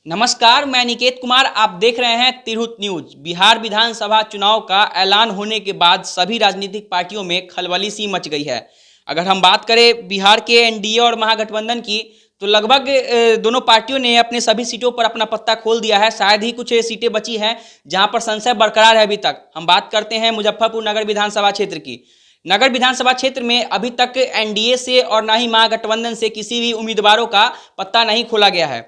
नमस्कार, मैं निकेत कुमार। आप देख रहे हैं तिरहुत न्यूज। बिहार विधानसभा चुनाव का ऐलान होने के बाद सभी राजनीतिक पार्टियों में खलबली सी मच गई है। अगर हम बात करें बिहार के एनडीए और महागठबंधन की, तो लगभग दोनों पार्टियों ने अपने सभी सीटों पर अपना पत्ता खोल दिया है। शायद ही कुछ सीटें बची हैं जहां पर संशय बरकरार है अभी तक। हम बात करते हैं मुजफ्फरपुर नगर विधानसभा क्षेत्र की। नगर विधानसभा क्षेत्र में अभी तक एनडीए से और ना ही महागठबंधन से किसी भी उम्मीदवारों का पत्ता नहीं खोला गया है।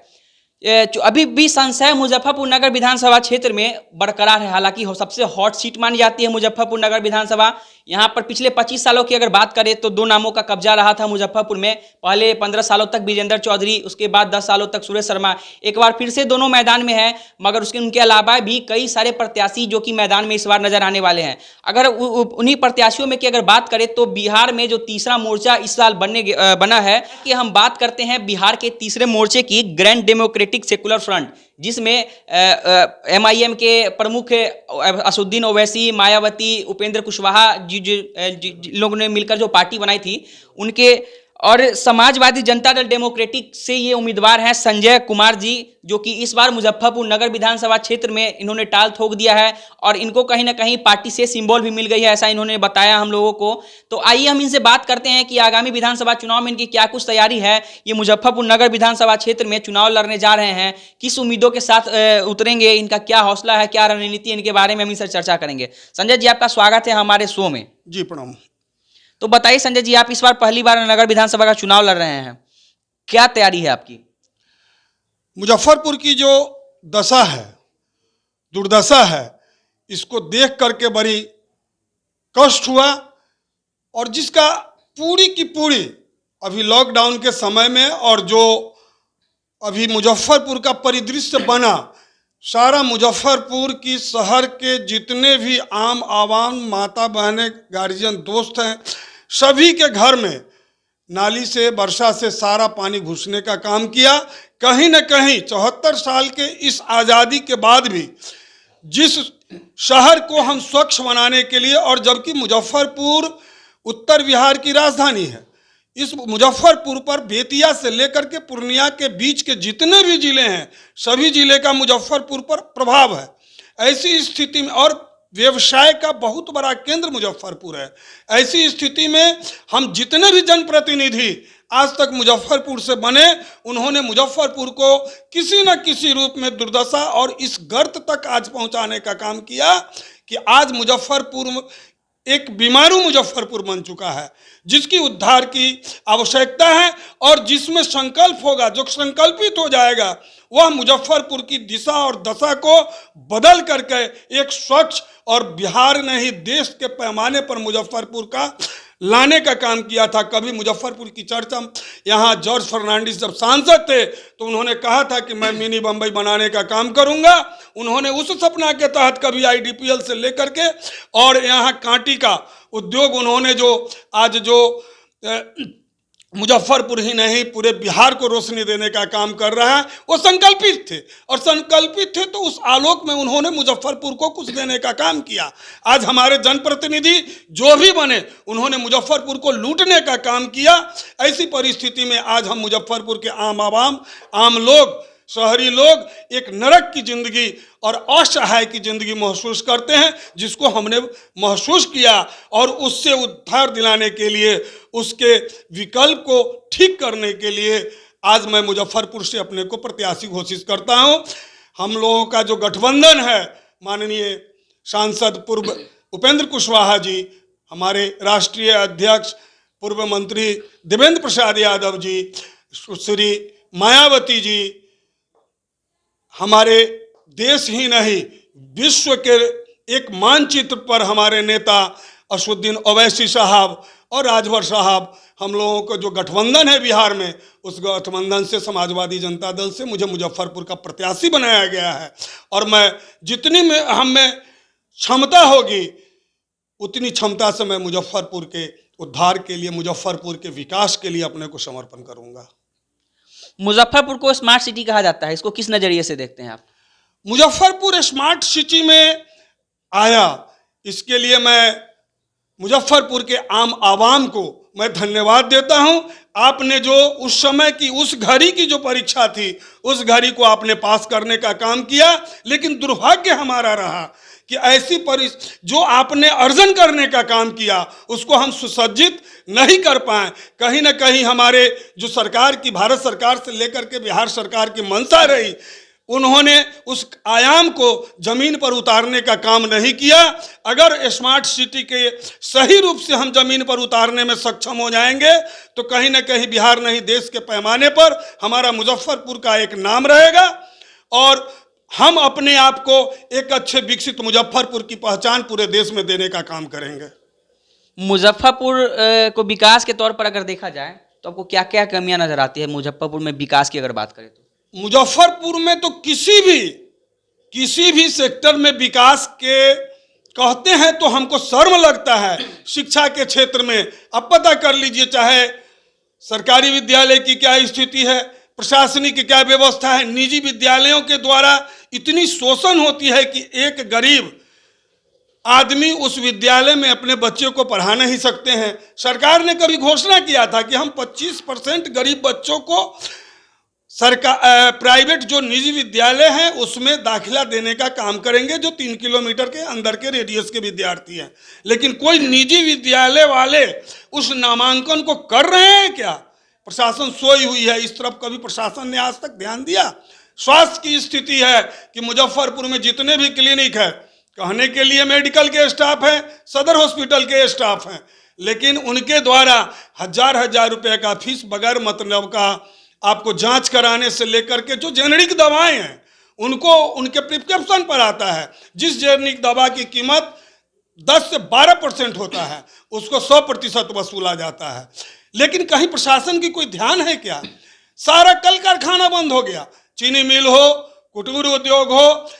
अभी भी संशय मुजफ्फरपुर नगर विधानसभा क्षेत्र में बरकरार है। हालांकि सबसे हॉट सीट मानी जाती है मुजफ्फरपुर नगर विधानसभा। यहाँ पर पिछले 25 सालों की अगर बात करें तो दो नामों का कब्जा रहा था मुजफ्फरपुर में। पहले 15 सालों तक विजेंद्र चौधरी, उसके बाद 10 सालों तक सुरेश शर्मा। एक बार फिर से दोनों मैदान में हैं, मगर उनके अलावा भी कई सारे प्रत्याशी जो कि मैदान में इस बार नजर आने वाले हैं। अगर उन्हीं प्रत्याशियों में की अगर बात करें तो बिहार में जो तीसरा मोर्चा इस साल बना है कि हम बात करते हैं बिहार के तीसरे मोर्चे की, ग्रैंड डेमोक्रेटिक सेकुलर फ्रंट, जिसमें एमआईएम के प्रमुख असदुद्दीन ओवैसी, मायावती, उपेंद्र कुशवाहा जी लोगों ने मिलकर जो पार्टी बनाई थी उनके, और समाजवादी जनता दल डेमोक्रेटिक से ये उम्मीदवार हैं संजय कुमार जी, जो कि इस बार मुजफ्फरपुर नगर विधानसभा क्षेत्र में इन्होंने टाल ठोक दिया है और इनको कहीं ना कहीं पार्टी से सिंबल भी मिल गई है, ऐसा इन्होंने बताया हम लोगों को। तो आइए हम इनसे बात करते हैं कि आगामी विधानसभा चुनाव में इनकी क्या कुछ तैयारी है। ये मुजफ्फरपुर नगर विधानसभा क्षेत्र में चुनाव लड़ने जा रहे हैं, किस उम्मीदों के साथ उतरेंगे, इनका क्या हौसला है, क्या रणनीति, इनके बारे में हम इनसे चर्चा करेंगे। संजय जी, आपका स्वागत है हमारे शो में। जी प्रणाम। तो बताइए संजय जी, आप इस बार पहली बार नगर विधानसभा का चुनाव लड़ रहे हैं, क्या तैयारी है आपकी? मुजफ्फरपुर की जो दशा है, दुर्दशा है, इसको देख करके बड़ी कष्ट हुआ, और जिसका पूरी की पूरी अभी लॉकडाउन के समय में और जो अभी मुजफ्फरपुर का परिदृश्य बना, सारा मुजफ्फरपुर की शहर के जितने भी आम आवाम, माता बहनें, गार्जियन, दोस्त हैं, सभी के घर में नाली से, वर्षा से सारा पानी घुसने का काम किया। कहीं न कहीं 74 साल के इस आज़ादी के बाद भी जिस शहर को हम स्वच्छ बनाने के लिए, और जबकि मुजफ्फरपुर उत्तर बिहार की राजधानी है, इस मुजफ्फरपुर पर बेतिया से लेकर के पूर्णिया के बीच के जितने भी जिले हैं, सभी जिले का मुजफ्फरपुर पर प्रभाव है। ऐसी स्थिति में, और व्यवसाय का बहुत बड़ा केंद्र मुजफ्फरपुर है, ऐसी स्थिति में हम जितने भी जनप्रतिनिधि आज तक मुजफ्फरपुर से बने, उन्होंने मुजफ्फरपुर को किसी न किसी रूप में दुर्दशा और इस गर्त तक आज पहुंचाने का काम किया कि आज मुजफ्फरपुर एक बीमारू मुजफ्फरपुर बन चुका है, जिसकी उद्धार की आवश्यकता है, और जिसमें संकल्प होगा, जो संकल्पित हो जाएगा, वह मुजफ्फरपुर की दिशा और दशा को बदल करके एक स्वच्छ, और बिहार ने ही देश के पैमाने पर मुजफ्फरपुर का लाने का काम किया था। कभी मुजफ्फरपुर की चर्चा, यहाँ जॉर्ज फर्नांडिस जब सांसद थे तो उन्होंने कहा था कि मैं मिनी बम्बई बनाने का काम करूंगा। उन्होंने उस सपना के तहत कभी आईडीपीएल से लेकर के और यहाँ कांटी का उद्योग उन्होंने जो आज जो मुजफ्फरपुर ही नहीं पूरे बिहार को रोशनी देने का काम कर रहा है, वो संकल्पित थे, और संकल्पित थे तो उस आलोक में उन्होंने मुजफ्फरपुर को कुछ देने का काम किया। आज हमारे जनप्रतिनिधि जो भी बने, उन्होंने मुजफ्फरपुर को लूटने का काम किया। ऐसी परिस्थिति में आज हम मुजफ्फरपुर के आम आवाम, आम लोग, शहरी लोग एक नरक की जिंदगी और असहाय की जिंदगी महसूस करते हैं, जिसको हमने महसूस किया, और उससे उद्धार दिलाने के लिए, उसके विकल्प को ठीक करने के लिए आज मैं मुजफ्फरपुर से अपने को प्रत्याशी घोषित करता हूं। हम लोगों का जो गठबंधन है, माननीय सांसद पूर्व उपेंद्र कुशवाहा जी, हमारे राष्ट्रीय अध्यक्ष पूर्व मंत्री देवेंद्र प्रसाद यादव जी, श्री मायावती जी, हमारे देश ही नहीं विश्व के एक मानचित्र पर हमारे नेता असदुद्दीन ओवैसी साहब और राजभर साहब, हम लोगों को जो गठबंधन है बिहार में, उस गठबंधन से, समाजवादी जनता दल से मुझे मुजफ्फरपुर का प्रत्याशी बनाया गया है। और मैं जितनी में हम में क्षमता होगी, उतनी क्षमता से मैं मुजफ्फरपुर के उद्धार के लिए, मुजफ्फरपुर के विकास के लिए अपने को समर्पण करूंगा। मुजफ्फरपुर को स्मार्ट सिटी कहा जाता है, इसको किस नजरिए से देखते हैं आप? मुजफ्फरपुर स्मार्ट सिटी में आया, इसके लिए मैं मुजफ्फरपुर के आम आवाम को मैं धन्यवाद देता हूं। आपने जो उस समय की उस घड़ी की जो परीक्षा थी, उस घड़ी को आपने पास करने का काम किया। लेकिन दुर्भाग्य हमारा रहा कि ऐसी जो आपने अर्जन करने का काम किया उसको हम सुसज्जित नहीं कर पाए। कहीं ना कहीं हमारे जो सरकार की, भारत सरकार से लेकर के बिहार सरकार की मंशा रही, उन्होंने उस आयाम को जमीन पर उतारने का काम नहीं किया। अगर स्मार्ट सिटी के सही रूप से हम जमीन पर उतारने में सक्षम हो जाएंगे तो कहीं ना कहीं बिहार नहीं देश के पैमाने पर हमारा मुजफ्फरपुर का एक नाम रहेगा और हम अपने आप को एक अच्छे विकसित मुजफ्फरपुर की पहचान पूरे देश में देने का काम करेंगे। मुजफ्फरपुर को विकास के तौर पर अगर देखा जाए तो आपको क्या क्या कमियां नजर आती है मुजफ्फरपुर में विकास की अगर बात करें तो? मुजफ्फरपुर में तो किसी भी सेक्टर में विकास के कहते हैं तो हमको शर्म लगता है। शिक्षा के क्षेत्र में अब पता कर लीजिए, चाहे सरकारी विद्यालय की क्या स्थिति है, प्रशासनिक की क्या व्यवस्था है। निजी विद्यालयों के द्वारा इतनी शोषण होती है कि एक गरीब आदमी उस विद्यालय में अपने बच्चे को पढ़ा नहीं सकते हैं। सरकार ने कभी घोषणा किया था कि हम 25% गरीब बच्चों को सरकार प्राइवेट जो निजी विद्यालय हैं उसमें दाखिला देने का काम करेंगे, जो 3 किलोमीटर के अंदर के रेडियस के विद्यार्थी हैं। लेकिन कोई निजी विद्यालय वाले उस नामांकन को कर रहे हैं क्या? प्रशासन सोई हुई है। इस तरफ कभी प्रशासन ने आज तक ध्यान दिया? स्वास्थ्य की स्थिति है कि मुजफ्फरपुर में जितने भी क्लिनिक है, कहने के लिए मेडिकल के स्टाफ हैं, सदर हॉस्पिटल के स्टाफ हैं, लेकिन उनके द्वारा हजार रुपए का फीस बगैर मतलब का आपको जांच कराने से लेकर के जो जेनेरिक दवाएं हैं उनको उनके प्रिस्क्रिप्शन पर आता है। जिस जेनेरिक दवा की कीमत 10 से 12% होता है उसको 100% वसूला जाता है। लेकिन कहीं प्रशासन की कोई ध्यान है क्या? सारा कल कारखाना बंद हो गया, चीनी मिल हो, कुटीर उद्योग हो,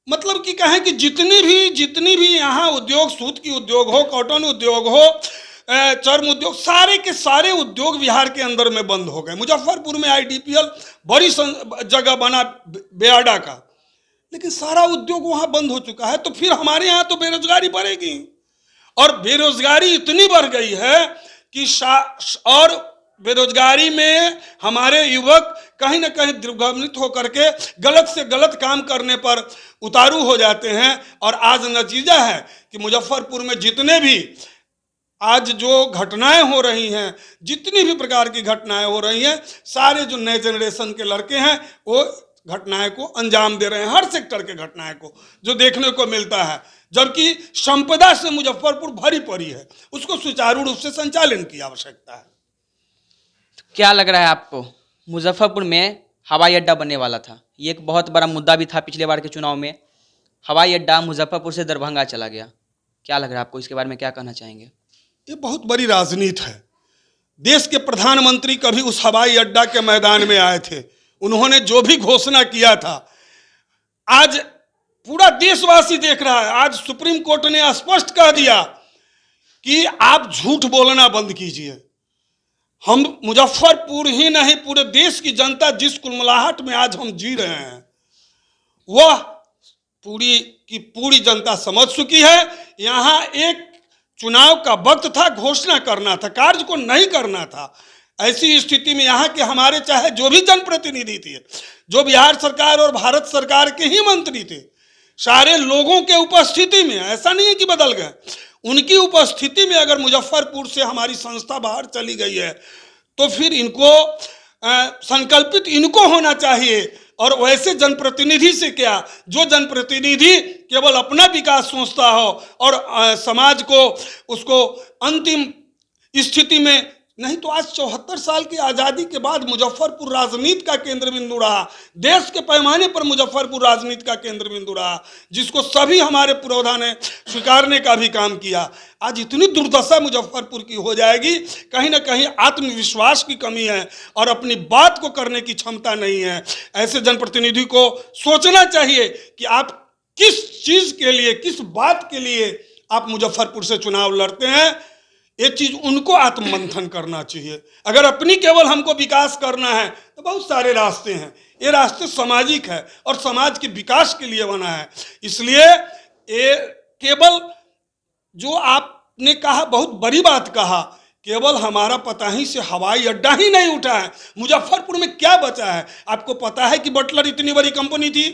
मतलब कि कहें कि जितनी भी यहाँ उद्योग, सूत की उद्योग हो, कॉटन उद्योग हो, चर्म उद्योग, सारे के सारे उद्योग बिहार के अंदर में बंद हो गए। मुजफ्फरपुर में IDPL बड़ी जगह बना बेआडा का, लेकिन सारा उद्योग वहाँ बंद हो चुका है। तो फिर हमारे यहाँ तो बेरोजगारी बढ़ेगी और बेरोजगारी इतनी बढ़ गई है कि और बेरोजगारी में हमारे युवक कहीं ना कहीं दुर्गमित होकर के गलत से गलत काम करने पर उतारू हो जाते हैं। और आज नतीजा है कि मुजफ्फरपुर में जितने भी आज जो घटनाएं हो रही हैं, जितनी भी प्रकार की घटनाएं हो रही हैं, सारे जो नए जनरेशन के लड़के हैं वो घटनाएं को अंजाम दे रहे हैं। हर सेक्टर के घटनाएं को जो देखने को मिलता है, जबकि संपदा से मुजफ्फरपुर भरी पड़ी है, उसको सुचारू रूप से संचालन की आवश्यकता है। क्या लग रहा है आपको, मुजफ्फरपुर में हवाई अड्डा बनने वाला था, ये एक बहुत बड़ा मुद्दा भी था पिछले बार के चुनाव में, हवाई अड्डा मुजफ्फरपुर से दरभंगा चला गया, क्या लग रहा है आपको, इसके बारे में क्या कहना चाहेंगे? ये बहुत बड़ी राजनीति है। देश के प्रधानमंत्री कभी उस हवाई अड्डा के मैदान में आए थे, उन्होंने जो भी घोषणा किया था आज पूरा देशवासी देख रहा है। आज सुप्रीम कोर्ट ने स्पष्ट कह दिया कि आप झूठ बोलना बंद कीजिए। हम मुजफ्फरपुर ही नहीं, पूरे देश की जनता जिस कुलमुलाहट में आज हम जी रहे हैं वह पूरी की पूरी जनता समझ चुकी है। यहाँ एक चुनाव का वक्त था, घोषणा करना था, कार्य को नहीं करना था। ऐसी स्थिति में यहाँ के हमारे चाहे जो भी जनप्रतिनिधि थे, जो बिहार सरकार और भारत सरकार के ही मंत्री थे, सारे लोगों के उपस्थिति में, ऐसा नहीं है कि बदल गए, उनकी उपस्थिति में अगर मुजफ्फरपुर से हमारी संस्था बाहर चली गई है तो फिर इनको संकल्पित इनको होना चाहिए। और वैसे जनप्रतिनिधि से क्या, जो जनप्रतिनिधि केवल अपना विकास सोचता हो और समाज को उसको अंतिम स्थिति में नहीं, तो आज 74 साल की आज़ादी के बाद मुजफ्फरपुर राजनीति का केंद्र बिंदु रहा, देश के पैमाने पर मुजफ्फरपुर राजनीति का केंद्र बिंदु रहा, जिसको सभी हमारे पुरोधा ने स्वीकारने का भी काम किया। आज इतनी दुर्दशा मुजफ्फरपुर की हो जाएगी, कहीं ना कहीं आत्मविश्वास की कमी है और अपनी बात को करने की क्षमता नहीं है। ऐसे जनप्रतिनिधि को सोचना चाहिए कि आप किस चीज़ के लिए, किस बात के लिए आप मुजफ्फरपुर से चुनाव लड़ते हैं। ये चीज उनको आत्ममंथन करना चाहिए। अगर अपनी केवल हमको विकास करना है तो बहुत सारे रास्ते हैं, ये रास्ते सामाजिक है और समाज के विकास के लिए बना है। इसलिए ये केवल जो आपने कहा, बहुत बड़ी बात कहा केवल हमारा पताही से हवाई अड्डा ही नहीं उठा है, मुजफ्फरपुर में क्या बचा है? आपको पता है कि बटलर इतनी बड़ी कंपनी थी,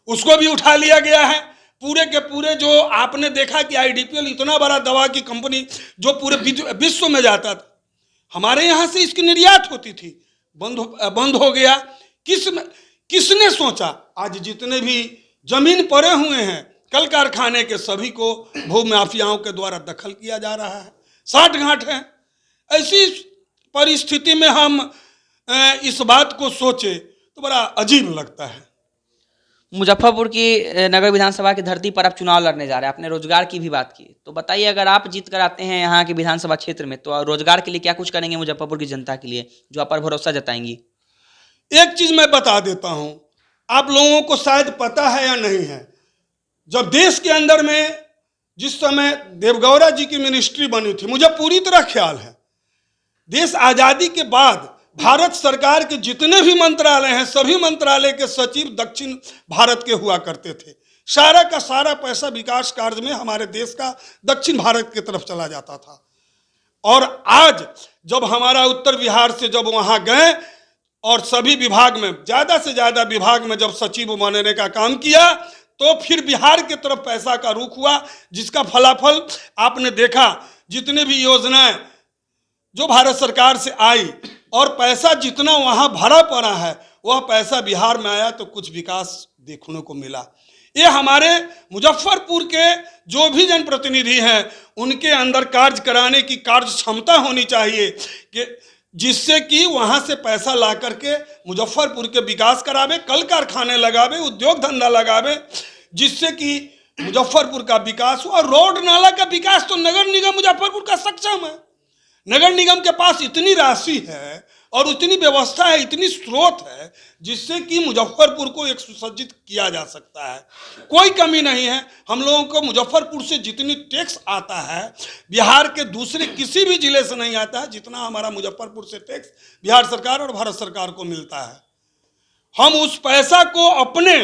उसको भी उठा लिया गया है। पूरे के पूरे जो आपने देखा कि आईडीपीएल इतना बड़ा दवा की कंपनी जो पूरे विश्व में जाता था, हमारे यहाँ से इसकी निर्यात होती थी, बंद हो गया। किसने सोचा? आज जितने भी जमीन पड़े हुए हैं कल कारखाने के, सभी को भूमाफियाओं के द्वारा दखल किया जा रहा है, साठ गांठ है। ऐसी परिस्थिति में हम इस बात को सोचे तो बड़ा अजीब लगता है। मुजफ्फरपुर की नगर विधानसभा की धरती पर आप चुनाव लड़ने जा रहे हैं, आपने रोजगार की भी बात की, तो बताइए अगर आप जीत कर आते हैं यहाँ के विधानसभा क्षेत्र में तो रोजगार के लिए क्या कुछ करेंगे मुजफ्फरपुर की जनता के लिए, जो आप पर भरोसा जताएंगी? एक चीज मैं बता देता हूं, आप लोगों को शायद पता है या नहीं है, जब देश के अंदर में जिस समय देवगौड़ा जी की मिनिस्ट्री बनी थी, मुझे पूरी तरह ख्याल है, देश आजादी के बाद भारत सरकार के जितने भी मंत्रालय हैं, सभी मंत्रालय के सचिव दक्षिण भारत के हुआ करते थे। सारा का सारा पैसा विकास कार्य में हमारे देश का दक्षिण भारत की तरफ चला जाता था। और आज जब हमारा उत्तर बिहार से जब वहां गए और सभी विभाग में ज़्यादा से ज़्यादा विभाग में जब सचिव बनने का काम किया, तो फिर बिहार की तरफ पैसा का रुख हुआ, जिसका फलाफल आपने देखा। जितने भी योजनाएं जो भारत सरकार से आई और पैसा जितना वहाँ भरा पड़ा है, वह पैसा बिहार में आया तो कुछ विकास देखने को मिला। ये हमारे मुजफ्फरपुर के जो भी जनप्रतिनिधि हैं, उनके अंदर कार्य कराने की कार्य क्षमता होनी चाहिए कि जिससे कि वहाँ से पैसा ला करके मुजफ्फरपुर के विकास करावे, कल कारखाने लगावे, उद्योग धंधा लगावे, जिससे कि मुजफ्फरपुर का विकास हो। और रोड नाला का विकास तो नगर निगम मुजफ्फरपुर का सक्षम है। नगर निगम के पास इतनी राशि है और उतनी व्यवस्था है, इतनी स्रोत है, जिससे कि मुजफ्फरपुर को एक सुसज्जित किया जा सकता है। कोई कमी नहीं है। हम लोगों को मुजफ्फरपुर से जितनी टैक्स आता है, बिहार के दूसरे किसी भी जिले से नहीं आता है जितना हमारा मुजफ्फरपुर से टैक्स बिहार सरकार और भारत सरकार को मिलता है। हम उस पैसा को अपने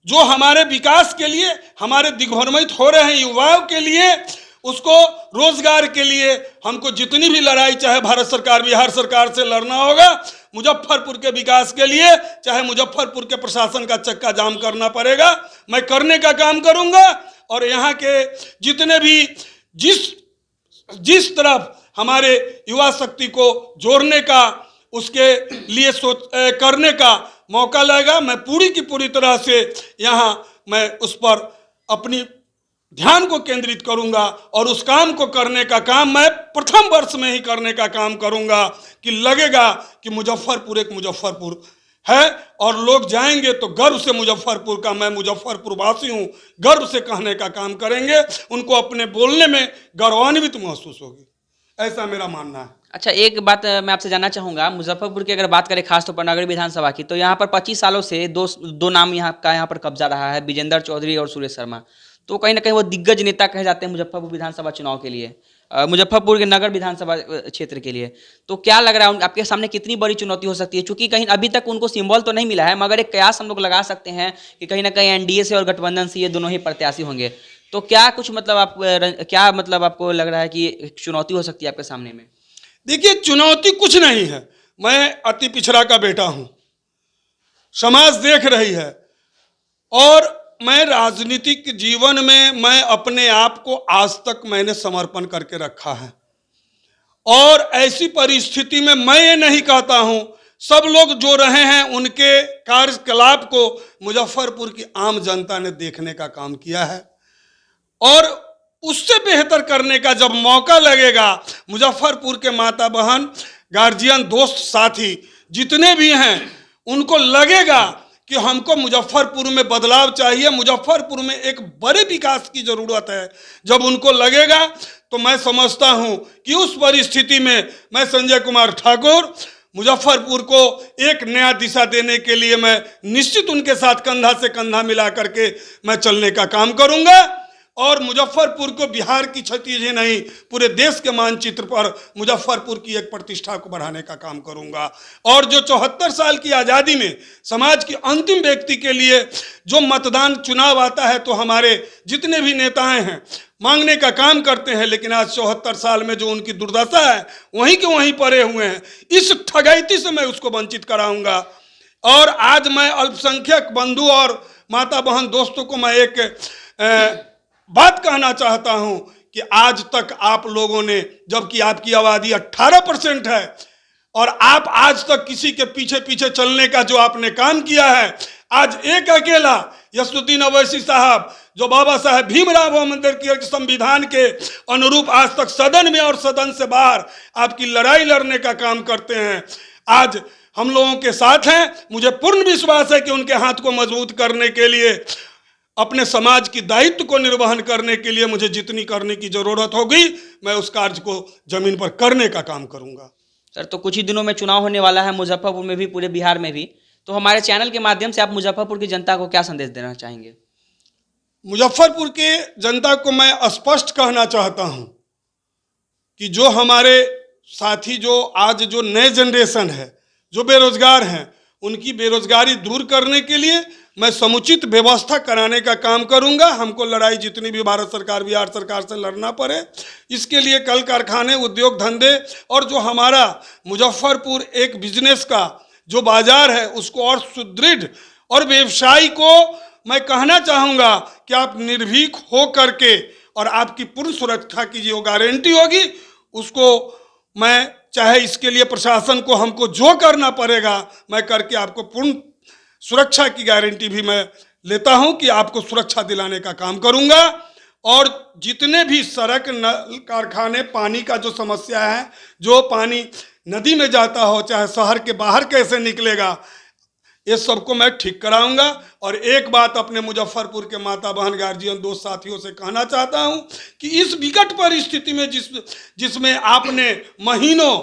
जो हमारे विकास के लिए, हमारे दिग्भ्रमित हो रहे हैं युवाओं के लिए, उसको रोजगार के लिए हमको जितनी भी लड़ाई चाहे भारत सरकार बिहार सरकार से लड़ना होगा, मुजफ्फरपुर के विकास के लिए चाहे मुजफ्फरपुर के प्रशासन का चक्का जाम करना पड़ेगा, मैं करने का काम करूंगा। और यहाँ के जितने भी जिस तरफ हमारे युवा शक्ति को जोड़ने का, उसके लिए करने का मौका लगेगा, मैं पूरी की पूरी तरह से यहाँ मैं उस पर अपनी ध्यान को केंद्रित करूंगा और उस काम को करने का काम मैं प्रथम वर्ष में ही करने का काम करूंगा कि लगेगा कि मुजफ्फरपुर एक मुजफ्फरपुर है और लोग जाएंगे तो गर्व से मुजफ्फरपुर का, मैं मुजफ्फरपुर वासी हूं, गर्व से कहने का काम करेंगे। उनको अपने बोलने में गौरवान्वित महसूस होगी, ऐसा मेरा मानना है। अच्छा, एक बात मैं आपसे जानना चाहूँगा, मुजफ्फरपुर की अगर बात करें खासतौर पर नगर विधानसभा की, तो यहाँ पर 25 सालों से दो नाम यहाँ पर कब्जा रहा है, विजेंद्र चौधरी और सुरेश शर्मा। तो कहीं ना कहीं वो दिग्गज नेता कहे जाते हैं मुजफ्फरपुर विधानसभा चुनाव के लिए, मुजफ्फरपुर के नगर विधानसभा क्षेत्र के लिए। तो क्या लग रहा है आपके सामने कितनी बड़ी चुनौती हो सकती है? चूंकि कहीं अभी तक उनको सिंबल तो नहीं मिला है, मगर एक कयास हम लोग लगा सकते हैं कि कहीं ना कहीं एनडीए से और गठबंधन से ये दोनों ही प्रत्याशी होंगे। तो क्या कुछ मतलब आपको लग रहा है कि चुनौती हो सकती है आपके सामने में? देखिए, चुनौती कुछ नहीं है। मैं अति पिछड़ा का बेटा हूं, समाज देख रही है, और मैं राजनीतिक जीवन में मैं अपने आप को आज तक मैंने समर्पण करके रखा है। और ऐसी परिस्थिति में मैं ये नहीं कहता हूं, सब लोग जो रहे हैं उनके कार्यकलाप को मुजफ्फरपुर की आम जनता ने देखने का काम किया है, और उससे बेहतर करने का जब मौका लगेगा, मुजफ्फरपुर के माता बहन, गार्जियन, दोस्त, साथी जितने भी हैं, उनको लगेगा कि हमको मुजफ्फरपुर में बदलाव चाहिए, मुजफ्फरपुर में एक बड़े विकास की जरूरत है। जब उनको लगेगा तो मैं समझता हूं कि उस परिस्थिति में मैं संजय कुमार ठाकुर मुजफ्फरपुर को एक नया दिशा देने के लिए मैं निश्चित उनके साथ कंधा से कंधा मिला करके मैं चलने का काम करूंगा। और मुजफ्फरपुर को बिहार की क्षति ही नहीं, पूरे देश के मानचित्र पर मुजफ्फरपुर की एक प्रतिष्ठा को बढ़ाने का काम करूंगा। और जो 74 साल की आज़ादी में समाज की अंतिम व्यक्ति के लिए जो मतदान चुनाव आता है, तो हमारे जितने भी नेताएं हैं मांगने का काम करते हैं, लेकिन आज 74 साल में जो उनकी दुर्दशा है वहीं के वहीं पड़े हुए हैं। इस ठगैती से मैं उसको वंचित कराऊंगा। और आज मैं अल्पसंख्यक बंधु और माता बहन दोस्तों को मैं एक बात कहना चाहता हूं कि आज तक आप लोगों ने, जबकि आपकी आबादी 18% है, और आप आज तक किसी के पीछे पीछे चलने का जो आपने काम किया है, आज एक अकेला यसुद्दीन अवैसी साहब जो बाबा साहेब भीमराव अम्बेडकर के संविधान के अनुरूप आज तक सदन में और सदन से बाहर आपकी लड़ाई लड़ने का काम करते हैं, आज हम लोगों के साथ हैं। मुझे पूर्ण विश्वास है कि उनके हाथ को मजबूत करने के लिए, अपने समाज की दायित्व को निर्वहन करने के लिए मुझे जितनी करने की जरूरत होगी, मैं उस कार्य को जमीन पर करने का काम करूंगा। सर, तो कुछ ही दिनों में चुनाव होने वाला है, मुजफ्फरपुर में भी, पूरे बिहार में भी, तो हमारे चैनल के माध्यम से आप मुजफ्फरपुर की जनता को क्या संदेश देना चाहेंगे? मुजफ्फरपुर के जनता को मैं स्पष्ट कहना चाहता हूं कि जो हमारे साथी, जो आज जो नए जनरेशन है, जो बेरोजगार हैं, उनकी बेरोजगारी दूर करने के लिए मैं समुचित व्यवस्था कराने का काम करूंगा। हमको लड़ाई जितनी भी भारत सरकार, बिहार सरकार से लड़ना पड़े, इसके लिए कल कारखाने, उद्योग धंधे और जो हमारा मुजफ्फरपुर एक बिजनेस का जो बाजार है उसको और सुदृढ़, और व्यवसायी को मैं कहना चाहूँगा कि आप निर्भीक हो करके और आपकी पूर्ण सुरक्षा की जो गारंटी होगी उसको मैं, चाहे इसके लिए प्रशासन को हमको जो करना पड़ेगा मैं करके आपको पूर्ण सुरक्षा की गारंटी भी मैं लेता हूं कि आपको सुरक्षा दिलाने का काम करूंगा। और जितने भी सड़क, नल, कारखाने, पानी का जो समस्या है, जो पानी नदी में जाता हो, चाहे शहर के बाहर कैसे निकलेगा, ये सबको मैं ठीक कराऊंगा। और एक बात अपने मुजफ्फरपुर के माता बहन, गार्जियन, दोस्त साथियों से कहना चाहता हूं कि इस विकट परिस्थिति में जिसमें आपने महीनों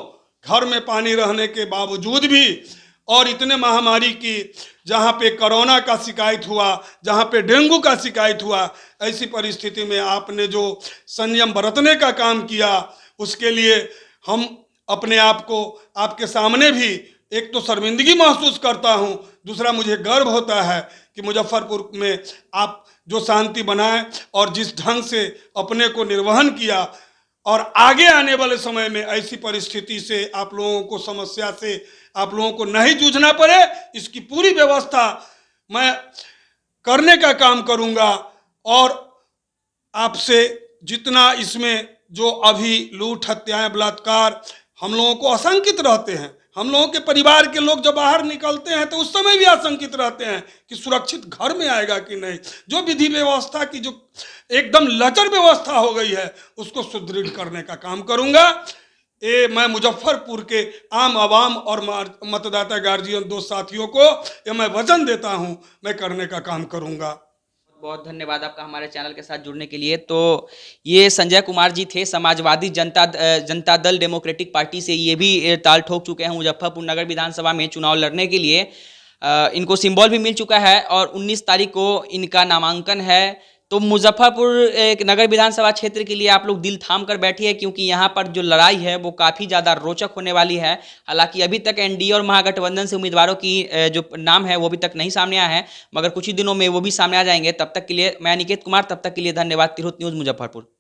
घर में पानी रहने के बावजूद भी, और इतने महामारी की, जहाँ पे कोरोना का शिकायत हुआ, जहाँ पे डेंगू का शिकायत हुआ, ऐसी परिस्थिति में आपने जो संयम बरतने का काम किया, उसके लिए हम अपने आप को आपके सामने भी एक तो शर्मिंदगी महसूस करता हूँ, दूसरा मुझे गर्व होता है कि मुजफ्फरपुर में आप जो शांति बनाए और जिस ढंग से अपने को निर्वहन किया, और आगे आने वाले समय में ऐसी परिस्थिति से आप लोगों को, समस्या से आप लोगों को नहीं जूझना पड़े, इसकी पूरी व्यवस्था मैं करने का काम करूंगा। और आपसे जितना इसमें जो अभी लूट, हत्याएं, बलात्कार हम लोगों को आशंकित रहते हैं, हम लोगों के परिवार के लोग जब बाहर निकलते हैं तो उस समय भी आशंकित रहते हैं कि सुरक्षित घर में आएगा कि नहीं। जो विधि व्यवस्था की जो एकदम लचर व्यवस्था हो गई है उसको सुदृढ़ करने का काम करूंगा। ये मैं मुजफ्फरपुर के आम आवाम और मतदाता, गार्जियन, दोस्त साथियों को ये मैं वचन देता हूं, मैं करने का काम करूंगा। बहुत धन्यवाद आपका हमारे चैनल के साथ जुड़ने के लिए। तो ये संजय कुमार जी थे, समाजवादी जनता दल डेमोक्रेटिक पार्टी से ये भी ताल ठोक चुके हैं मुजफ्फरपुर नगर विधानसभा में चुनाव लड़ने के लिए। इनको सिंबल भी मिल चुका है और 19 तारीख को इनका नामांकन है। तो मुजफ्फरपुर एक नगर विधानसभा क्षेत्र के लिए आप लोग दिल थाम कर बैठिए, क्योंकि यहाँ पर जो लड़ाई है वो काफ़ी ज़्यादा रोचक होने वाली है। हालांकि अभी तक एनडीए और महागठबंधन से उम्मीदवारों की जो नाम है वो अभी तक नहीं सामने आया है, मगर कुछ ही दिनों में वो भी सामने आ जाएंगे। तब तक के लिए मैं निकेत कुमार, तब तक के लिए धन्यवाद। तिरहुत न्यूज़ मुजफ्फरपुर।